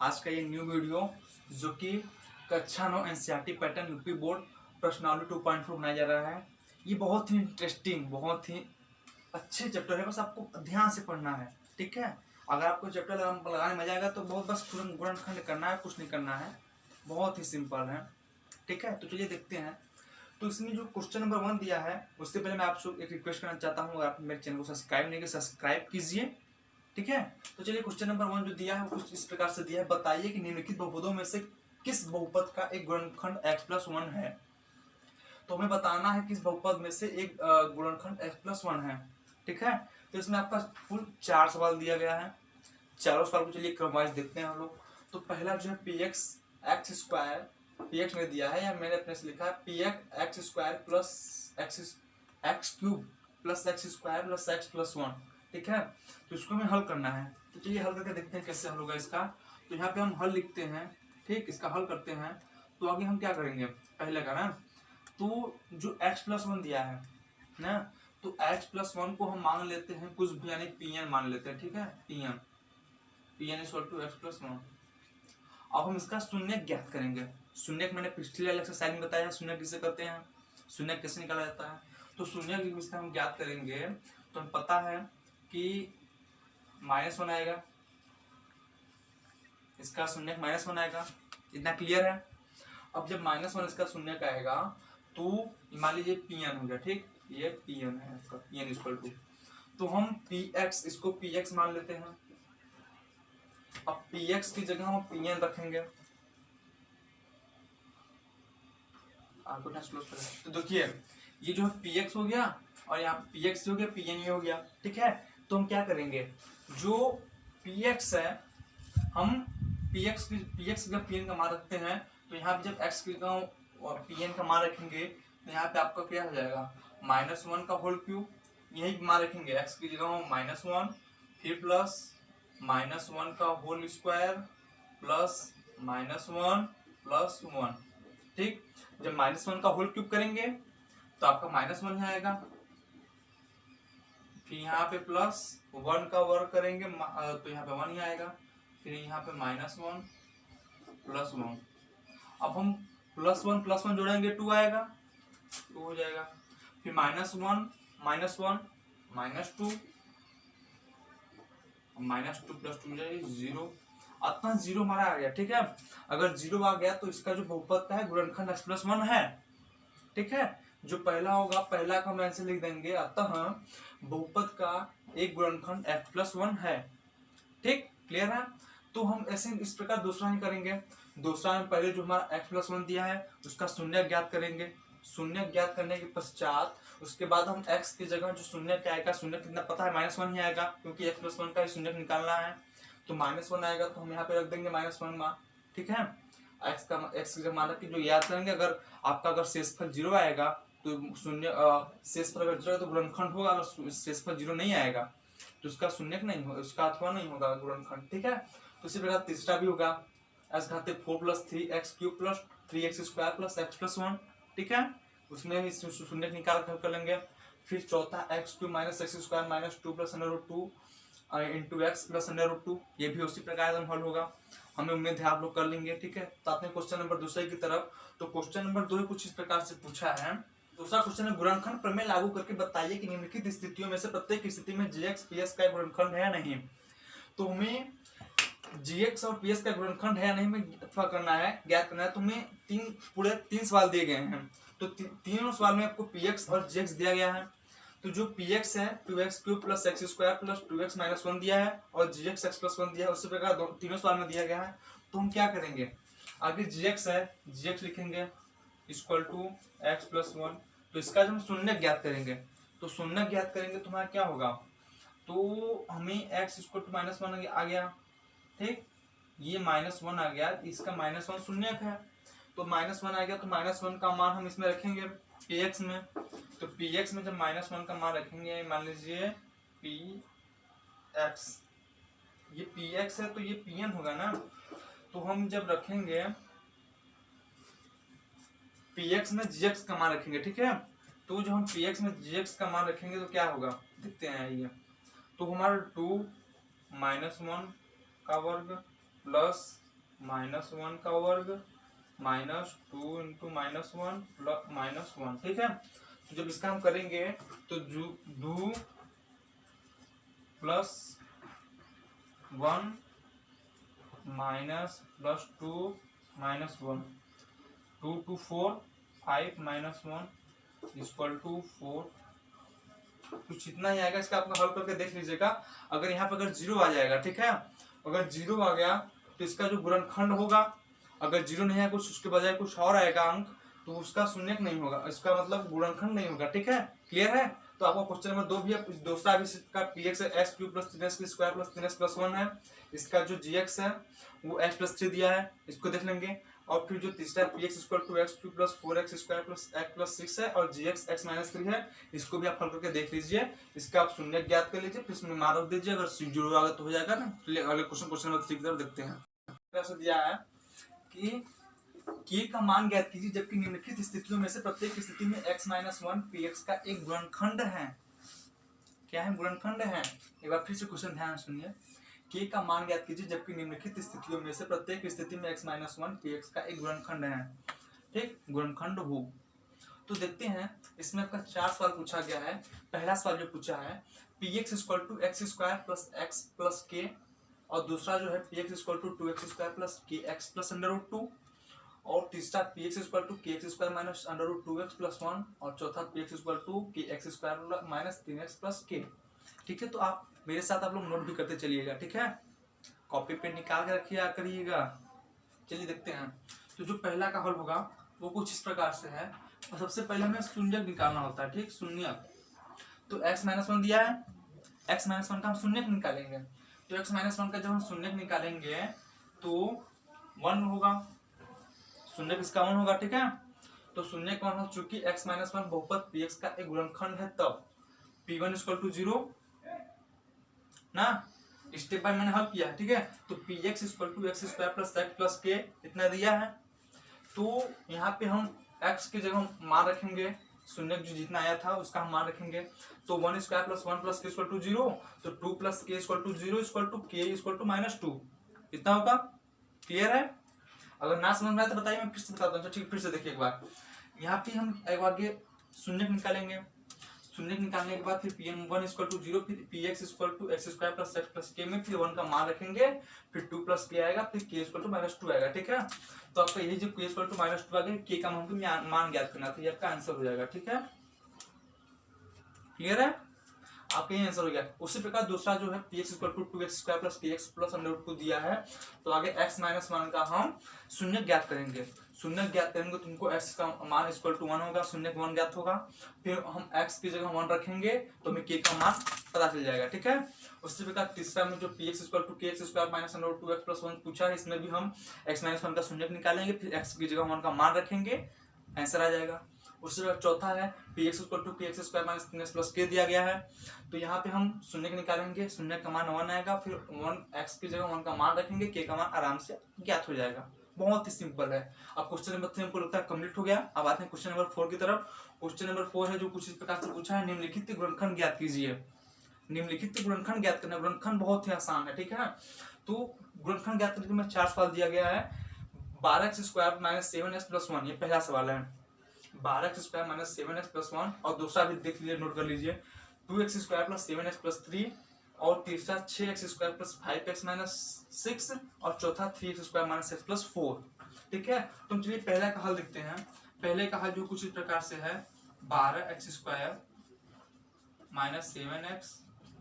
आज का ये न्यू वीडियो जो कि कक्षा 9 एनसीईआरटी पैटर्न यूपी बोर्ड प्रश्नावली 2.4 बनाया जा रहा है। ये बहुत ही इंटरेस्टिंग, बहुत ही अच्छे चैप्टर है, बस आपको ध्यान से पढ़ना है। ठीक है, अगर आपको चैप्टर लगाने मजा आएगा तो बहुत बस गुणनखंड करना है, कुछ नहीं करना है, बहुत ही सिंपल है। ठीक है, तो चलिए देखते हैं। तो इसमें जो क्वेश्चन नंबर 1 दिया है, उससे पहले मैं आपसे एक रिक्वेस्ट करना चाहता हूँ, अगर आप मेरे चैनल को सब्सक्राइब नहीं किया सब्सक्राइब कीजिए। ठीक है, तो चलिए क्वेश्चन नंबर 1 जो दिया है वो कुछ इस प्रकार से दिया है। बताइए कि निम्नलिखित बहुपदों में से किस बहुपद का एक गुणनखंड x+1 है। तो हमें बताना है किस बहुपद में से एक गुणनखंड x+1 है। ठीक है, तो इसमें आपका कुल 4 सवाल दिया गया है। चारों सवाल को चलिए क्रमवाइज देखते हैं हम लोग। तो पहला जो है px x² px ने दिया है, या मैंने अपने से लिखा है px x² plus x³ plus x² plus x+1। ठीक है, तो इसको हमें हल करना है। तो चलिए हल करके देखते हैं कैसे हल होगा इसका। तो यहाँ पे हम हल लिखते हैं, ठीक, इसका हल करते हैं। तो आगे हम क्या करेंगे, पहले का ना, तो जो x+1 दिया है ना, तो x+1 को हम मान लेते हैं कुछ भी, यानी pn मान लेते हैं। ठीक है, pn = x+1। अब हम इसका शून्य ज्ञात करेंगे। शून्य मैंने पिछले एक्सरसाइज में बताया, शून्य किसे करते हैं, शून्य कैसे निकाला जाता है। तो शून्य इसका हम ज्ञात करेंगे, तो हम पता है कि -1 आएगा, इसका शून्य -1 आएगा। इतना क्लियर है। अब जब -1 इसका शून्य का आएगा तो मान लीजिए pn हो गया। ठीक, ये pn है इसका, pn = तो हम px, इसको px मान लेते हैं। अब px की जगह हम pn रखेंगे। आपको तो देखिए ये जो px हो गया और यहाँ px हो गया, pn हो गया। ठीक है, तो हम क्या करेंगे, जो px है हम px का pn का मान रखते हैं। तो यहाँ पे जब x की जगह और pn का मान रखेंगे तो यहाँ पे आपका क्या हो जाएगा, -1 का होल क्यूब, यही मान रखेंगे x की जगह -1, फिर प्लस -1 का होल स्क्वायर प्लस -1 प्लस 1। ठीक, जब -1 का होल क्यूब करेंगे तो आपका -1 ही आएगा, फिर यहाँ पे प्लस 1 का वर्ग करेंगे तो यहाँ पे 1 ही आएगा, फिर यहाँ पे -1 प्लस 1। अब हम +1 प्लस 1 जोड़ेंगे 2 आएगा, 2 हो जाएगा, फिर -1 -1 -2 -2 प्लस 2 हो जाएगा 0। अतः 0 हमारा आ गया। ठीक है, अगर 0 आ गया तो इसका जो बहुपद का है गुणनखंड x+1 है। ठीक है, जो पहला होगा पहला का हम आंसर लिख देंगे, अतः बहुपद का एक गुणनखंड x+1 है। ठीक, क्लियर है। तो हम ऐसे इस प्रकार दूसरा ही करेंगे। दूसरा में पहले जो हमारा x+1 दिया है उसका शून्य ज्ञात करेंगे। शून्य ज्ञात करने के पश्चात उसके बाद हम x की जगह जो शून्य क्या आएगा, शून्य कितना पता है, -1 ही आएगा, क्योंकि x+1 का शून्य निकालना है। तो -1 आएगा तो हम यहाँ पे रख देंगे -1 मान। ठीक है, x की मान रख के जो याद करेंगे, अगर आपका अगर शेषफल 0 आएगा तो शून्य, शेषफल अगर 0 है तो गुणनखंड होगा, अगर शेषफल 0 नहीं आएगा तो उसका शून्य नहीं होगा, उसका अथवा नहीं होगा गुणनखंड। ठीक है, तो इसी प्रकार तीसरा भी होगा x⁴ + 3x³ + 3x² + x+1। ठीक है, उसमें भी शून्य निकाल कर लेंगे। फिर चौथा x³ - x² - 2 + √2 × x + √2, ये भी उसी प्रकार हल होगा। हमें उम्मीद है आप लोग कर लेंगे। ठीक है, तो आपने क्वेश्चन नंबर दूसरे की तरफ, तो क्वेश्चन नंबर 2 कुछ इस प्रकार से पूछा है। दूसरा क्वेश्चन है, गुणनखंड प्रमेय लागू करके बताइए कि निम्नलिखित स्थितियों में से प्रत्येक स्थिति में gx px का गुणनखंड है या नहीं। तो हमें gx और px का गुणनखंड है या नहीं में अथवा करना है, ज्ञात करना है। तो हमें पूरे 3 सवाल दिए गए हैं, तो तीनों सवाल में आपको px और gx दिया गया है। तो जो px है 2x³ + x² + 2x - 1 दिया है, और gx x+1 दिया है, उसी प्रकार तीनों सवाल में दिया गया है। तो हम क्या करेंगे, आगे gx है, gx लिखेंगे = x+1। तो इसका जब हम शून्य ज्ञात करेंगे, तो शून्य ज्ञात करेंगे तो हमारा क्या होगा, तो हमें x = -1 आ गया। ठीक, ये -1 आ गया, इसका -1 शून्य है, तो -1 आ गया, तो -1 का मान हम इसमें रखेंगे px में। तो px में जब -1 का मान रखेंगे, मान लीजिए px, ये px है तो ये pn होगा ना। तो हम जब रखेंगे px में gx का मान रखेंगे। ठीक है, तो जो हम px में gx का मान रखेंगे तो क्या होगा, देखते हैं ये। तो हमारा 2 - 1 का वर्ग प्लस -1 का वर्ग -2 इंटू -1 प्लस -1, ठीक है। तो जब इसका हम करेंगे तो 2 + 1 माइनस +2 -1 2 to 4 5 -1 = 4। कुछ इतना ही आएगा। इसका आपका हल करके देख लीजिएगा। अगर यहाँ पे अगर 0 आ जाएगा, ठीक है, अगर 0 आ गया तो इसका जो गुणनखंड होगा, अगर 0 नहीं है कुछ उसके बजाय कुछ और आएगा अंक, तो उसका शून्यक नहीं होगा, इसका मतलब गुणनखंड नहीं होगा, ठीक है। क्लियर है। तो आपका क्वेश्चन नंबर 2 भी है। दूसरा भी इसका px है x³ + 3x² + 3x + 1 है। इसका जो gx है वो x + 3 दिया है, इसको देख लेंगे। और फिर जो तीसरा px = x³ + 4x² + x + 6 है और gx x - 3 है, इसको भी आप हल करके देख लीजिए। इसका आप शून्यक ज्ञात कर लीजिए, फिर इसमें मान रख दीजिए। अगर 0 आ गया तो हो जाएगा ना। अगले क्वेश्चन नंबर 3 की तरफ देखते हैं। ऐसा दिया है कि k का मान ज्ञात कीजिए जबकि निम्नलिखित स्थितियों में से प्रत्येक स्थिति में x - 1 px का एक गुणनखंड है। क्या है? गुणनखंड है। एक बार फिर से क्वेश्चन ध्यान सुनिए। k का मान ज्ञात कीजिए जबकि निम्नलिखित स्थितियों में से प्रत्येक स्थिति में x - 1 px का एक गुणनखंड है। ठीक, गुणनखंड हो। तो देखते हैं, इसमें आपका 4 सवाल पूछा गया है। पहला सवाल जो पूछा है px = x² + x + k, और दूसरा जो है px = 2x² + kx + √2, और तीसरा px = kx² - √2x + 1, और चौथा px = kx² - 3x + k। ठीक है। तो आप मेरे साथ आप लोग नोट भी करते चलिएगा, ठीक है। कॉपी पे निकाल के रखिए करिएगा। चलिए देखते हैं। तो जो पहला का हल होगा वो कुछ इस प्रकार से है, और सबसे पहले हमें शून्यक निकालना होता है। ठीक, शून्यक। तो x - 1 दिया है, x - 1 का हम शून्यक निकालेंगे। तो x - 1 का जब हम शून्यक निकालेंगे तो 1 होगा, शून्यक इसका 1 होगा, ठीक है। तो शून्यक 1 हो, चूंकि x - 1 बहुपद px का एक गुणनखंड है, तब p1 = 0 ना। स्टेप बाय मैंने हल किया है, ठीक है। तो px = x² + x + k इतना दिया है। तो यहाँ पे हम x की जगह मान रखेंगे, शून्यक जो जितना आया था उसका हम मान रखेंगे। तो 1² + 1 + k = 0, तो 2 + k = 0 = k = -2 इतना होगा। क्लियर है। अगर ना समझ में आया तो बताइए, मैं फिर से बताता हूँ। ठीक, फिर से देखिए एक बार। यहाँ पे हम एक आगे शून्यक निकालेंगे। शून्यक निकालने के बाद फिर p1 = 0, फिर px = x² + x + k में फिर 1 का मान रखेंगे, फिर 2 + k आएगा, फिर k = -2 आएगा, ठीक है। तो आपका यही जो k = -2 आ गया, k का मान ज्ञात करना था, ये आपका आंसर हो जाएगा, ठीक है। क्लियर है। आपका ये आंसर हो गया। उसी प्रकार दूसरा जो है px = 2x² + kx + √2 दिया है। तो आगे x - 1 का हम शून्यक ज्ञात करेंगे। शून्यक ज्ञात करेंगे तो तुमको x का मान = 1 होगा, शून्यक 1 ज्ञात होगा। फिर हम x की जगह 1 रखेंगे तो हमें k का मान पता चल जाएगा, ठीक है। उसी प्रकार तीसरा में जो px = kx² - √2x + 1 पूछा है, इसमें भी हम x - 1 का शून्यक निकालेंगे, फिर x की जगह 1 का मान रखेंगे, आंसर आ जाएगा। उसके बाद चौथा है px = kx² - 3x + k दिया गया है। तो यहाँ पे हम शून्यक निकालेंगे, शून्यक का मान 1 आएगा, फिर 1 x की जगह 1 का मान रखेंगे, k का मान आराम से ज्ञात हो जाएगा। बहुत ही सिंपल है। अब क्वेश्चन नंबर 3 हमको लगता है कंप्लीट हो गया। अब आते हैं क्वेश्चन नंबर 4 की तरफ। क्वेश्चन नंबर 4 है जो कुछ इस प्रकार से पूछा है, निम्नलिखित गुणनखंड ज्ञात कीजिए। निम्नलिखित गुणनखंड ज्ञात करना। गुणनखंड बहुत ही आसान है, ठीक है। तो गुणनखंड ज्ञात करने के लिए 4 सवाल दिया गया है। 12x² - 7x + 1, ये पहला सवाल है। 12x² - 7x + 1, और दूसरा भी देख लीजिए, नोट कर लीजिए, 2x² + 7x + 3, और तीसरा 6x² + 5x - 6, और चौथा 3x² - x + 4, ठीक है। तो चलिए पहले का हल देखते हैं। पहले का हल जो कुछ इस प्रकार से है, 12x² - 7x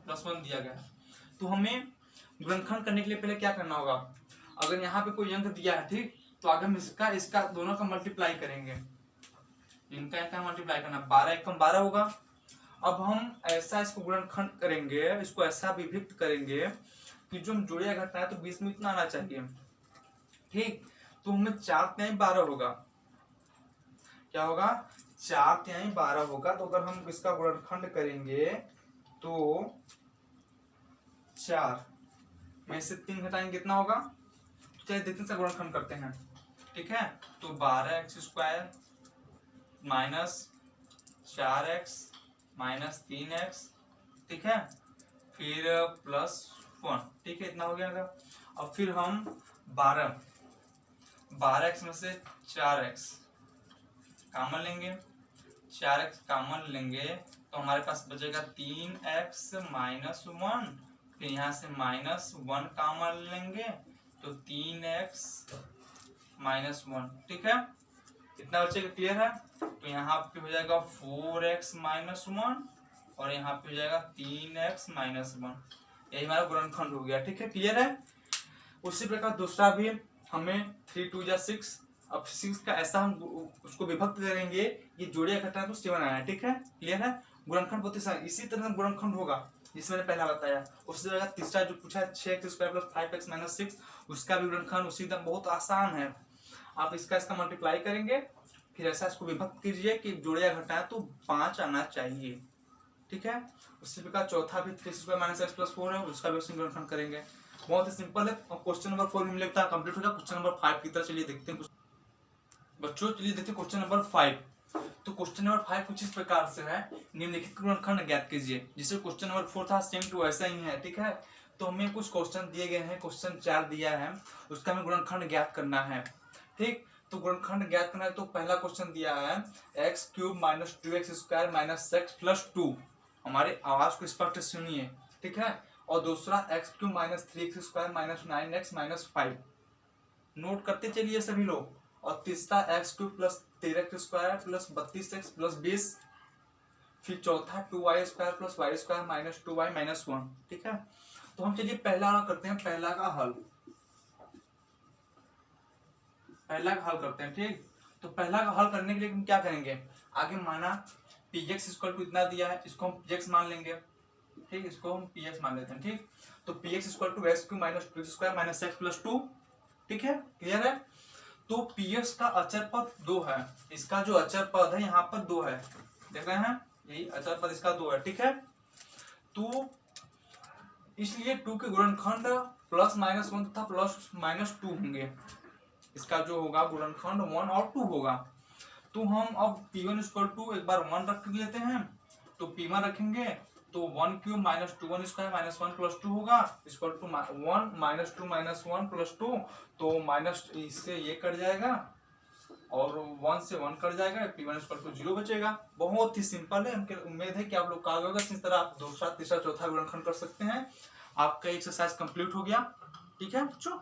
+ 1 दिया गया है। तो हमें गुणनखंड करने के लिए पहले क्या करना होगा, अगर यहाँ पे कोई अंक दिया है, ठीक, तो आगे हम इसका दोनों का मल्टीप्लाई करेंगे। इनका मल्टीप्लाई करना, 12 × 12 होगा। अब हम ऐसा इसको गुणनखंड करेंगे, इसको ऐसा विभक्त करेंगे कि जो हम जोड़िया घटाना है तो बीच में इतना आना चाहिए, ठीक। तो हमें 4 × 12 होगा। क्या होगा? 4 × 12 होगा। तो अगर हम इसका गुणनखंड करेंगे तो 4 में से 3 घटाएंगे, कितना होगा? चलिए देखते हैं, गुणनखंड करते हैं, ठीक है। तो 12x² - 4x - 3x, ठीक है, फिर +1, ठीक है, इतना हो गया। अब फिर हम 12 12x में से 4x कॉमन लेंगे, 4x कॉमन लेंगे तो हमारे पास बचेगा 3x माइनस 1, फिर यहाँ से -1 कॉमन लेंगे तो 3x माइनस 1। ठीक है, इतना बचेगा, क्लियर है। तो यहाँ पे हो जाएगा 4x माइनस 1 और यहाँ पे हो जाएगा 3x माइनस 1। यही हमारा गुणनखंड हो गया। ठीक है, क्लियर है। उसी प्रकार दूसरा भी हमें 3 2 जा 6, अब 6 का ऐसा हम उसको विभक्त करेंगे कि जोड़िया घटाएं तो 7 आया। ठीक है, क्लियर है। गुणनखंड बहुत इसी तरह गुणनखंड होगा जिसमें मैंने पहला बताया। उससे जगह तीसरा जो पूछा है 6x² + 5x - 6, उसका भी गुणनखंड उसी तरह बहुत आसान है। आप इसका मल्टीप्लाई करेंगे, फिर ऐसा इसको विभक्त कीजिए कि जोड़िया घटाएं तो 5 आना चाहिए। ठीक है, उसी प्रकार चौथा भी 3² - x + 4 है, उसका भी उसी गुणनखंड करेंगे। बहुत ही सिंपल है। और क्वेश्चन नंबर 4 में लगता है कंप्लीट हो गया। क्वेश्चन नंबर 5 की तरफ चलिए देखते हैं बच्चों। चलिए देखते हैं क्वेश्चन नंबर 5। तो क्वेश्चन नंबर 5 कुछ इस प्रकार से है, निम्नलिखित गुणनखंड ज्ञात कीजिए। जिससे क्वेश्चन नंबर 4 था सेम टू वैसा ही है। ठीक है, तो हमें कुछ क्वेश्चन दिए गए हैं, क्वेश्चन 4 दिया है, उसका हमें गुणनखंड ज्ञात करना है। ठीक, तो गुणनखंड ज्ञात करना है तो पहला क्वेश्चन दिया है x³ - 2x² - x + 2। हमारे आवाज को स्पष्ट सुनिए। ठीक है, और दूसरा x³ - 3x² - 9x - 5 नोट करते चलिए सभी लोग। और तीसरा x³ + 13x² + 32x + 20, फिर चौथा 2y² + y² - 2y - 1। ठीक है, तो हम चलिए पहला करते हैं, पहला का हल करते हैं। ठीक, तो पहला का हल करने के लिए हम क्या करेंगे, आगे माना px = इतना दिया है, इसको हम px मान लेंगे। ठीक, इसको हम px मान लेते हैं। ठीक, तो px = x³ - 2x² - x + 2। ठीक है, क्लियर है। तो px का अचर पद 2 है, इसका जो अचर पद है यहाँ पर 2 है, देख रहे हैं, यही अचर पद इसका 2 है। ठीक है, तो इसलिए 2 के गुणनखंड +-1 तथा +-2 होंगे। इसका जो होगा गुणनखंड 1 और 2 होगा। तो हम अब p1 = एक बार 1 रख लेते हैं, तो p1 रखेंगे तो 1³ - 2 1² - 1 + 2 होगा, = 1 - 2 - 1 + 2। तो माइनस इससे ये कट जाएगा और 1 से 1 कट जाएगा, p1 = 0 बचेगा। बहुत ही सिंपल है। हमको उम्मीद है कि आप लोग का होगा। इस तरह आप दूसरा तीसरा चौथा गुणनखंड कर सकते हैं। आपका एक्सरसाइज कंप्लीट हो गया। ठीक है बच्चों।